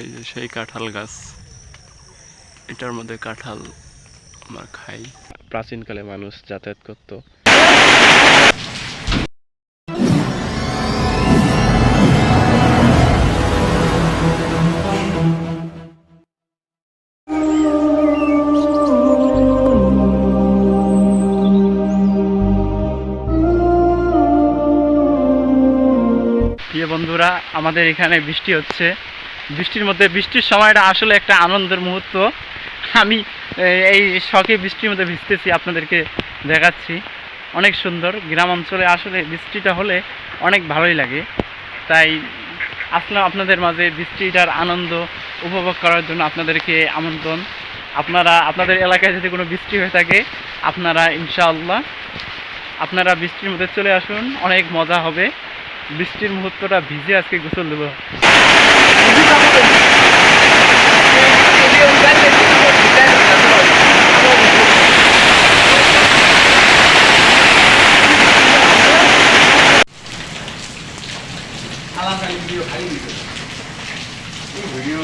এই যে সেই কাঁঠাল গাছ, এটার মধ্যে কাঁঠাল আমরা খাই। প্রাচীনকালে মানুষ যাতায়াত করত। প্রিয় বন্ধুরা, আমাদের এখানে বৃষ্টি হচ্ছে। বৃষ্টির মধ্যে, বৃষ্টির সময়টা আসলে একটা আনন্দের মুহূর্ত। আমি এই শখে বৃষ্টির মধ্যে ভিজতেছি, আপনাদেরকে দেখাচ্ছি। অনেক সুন্দর। গ্রাম অঞ্চলে আসলে বৃষ্টিটা হলে অনেক ভালোই লাগে। তাই আসলে আপনাদের মাঝে বৃষ্টিটার আনন্দ উপভোগ করার জন্য আপনাদেরকে আমন্ত্রণ। আপনাদের এলাকায় যদি কোনো বৃষ্টি হয়ে থাকে, ইনশাআল্লাহ আপনারা বৃষ্টির মধ্যে চলে আসুন, অনেক মজা হবে। বৃষ্টির মুহূর্তটা ভিজে আজকে গোসল দেবো। ভিডিও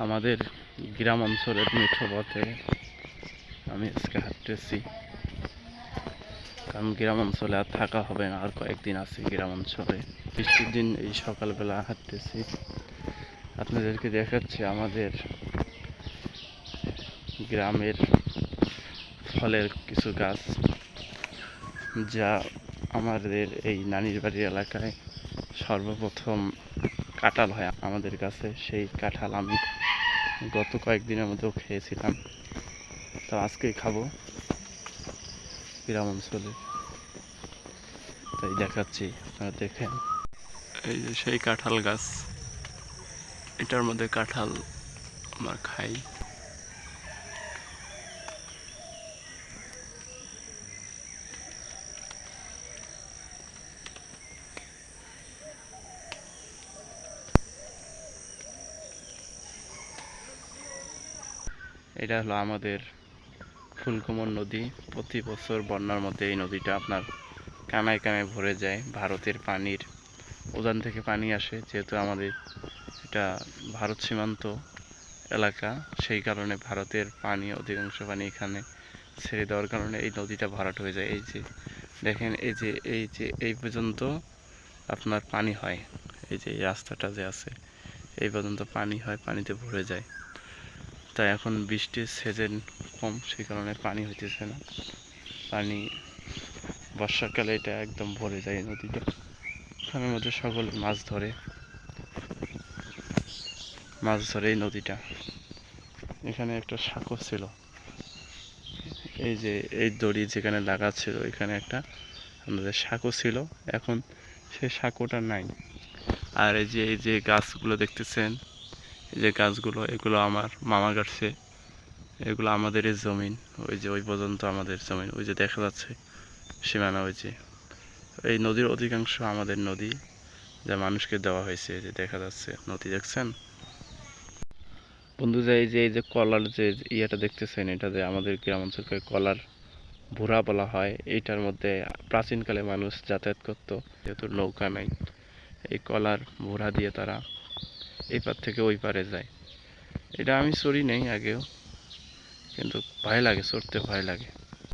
আমাদের গ্রাম অঞ্চলের মিঠো পথে আমি আজকে হাঁটতেছি, কারণ গ্রাম অঞ্চলে আর থাকা হবে না, আর কয়েকদিন আছে গ্রাম অঞ্চলে। বৃষ্টির দিন এই সকালবেলা হাঁটতেছি, আপনাদেরকে দেখাচ্ছি আমাদের গ্রামের ফলের কিছু গাছ, যা আমাদের এই নানির বাড়ির এলাকায় সর্বপ্রথম কাঁঠাল হয় আমাদের কাছে। সেই কাঁঠাল আমি গত কয়েকদিনের মধ্যেও খেয়েছিলাম, তো আজকেই খাবো গ্রাম অঞ্চলে, তাই দেখাচ্ছি, আপনারা দেখেন। এই যে সেই কাঁঠাল গাছ, এটার মধ্যে কাঁঠাল আমরা খাই। এটা হলো আমাদের ফুলকুমর নদী। প্রতি বছর বন্যার মধ্যে এই নদীটা আপনার কানায় কানায় ভরে যায়। ভারতের পানির উজান থেকে পানি আসে, যেহেতু আমাদের এটা ভারত সীমান্ত এলাকা, সেই কারণে ভারতের পানি, অধিকাংশ পানি এখানে ছেড়ে দেওয়ার কারণে এই নদীটা ভরাট হয়ে যায়। এই যে দেখেন, এই পর্যন্ত আপনার পানি হয়। এই যে এই রাস্তাটা যে আছে, এই পর্যন্ত পানি হয়, পানিতে ভরে যায়। তাই এখন বৃষ্টির সিজন কম, সেই কারণে পানি হইতেছে না। পানি বর্ষাকালে এটা একদম ভরে যায় নদীটা। এখানের মধ্যে সকল মাছ ধরে এই নদীটা। এখানে একটা সাঁকো ছিল, এই যে এই দড়ি যেখানে লাগা ছিল, এখানে একটা আমাদের সাঁকো ছিল, এখন সেই সাঁকোটা নাই। আর এই যে গাছগুলো দেখতেছেন, এই যে গাছগুলো, এগুলো আমার মামা গাছছে। এগুলো আমাদেরই জমিন। ওই যে ওই পর্যন্ত আমাদের জমিন, ওই যে দেখা যাচ্ছে সীমানা। ওই যে এই নদীর অধিকাংশ আমাদের নদী, যা মানুষকে দেওয়া হয়েছে। এই যে দেখা যাচ্ছে নদী, দেখছেন বন্ধু? এই যে কলার যে ইয়েটা দেখতেছেন, এটা যে আমাদের গ্রাম অঞ্চলকে কলার ভুরা বলা হয়। এইটার মধ্যে প্রাচীনকালে মানুষ যাতায়াত করত, যেহেতু নৌকা নাই। এই কলার ভুরা দিয়ে তারা এই পার থেকে ওই পারে যায়। এটা আমি চড়ি নেই আগেও, কিন্তু ভয় লাগে, চড়তে ভয় লাগে।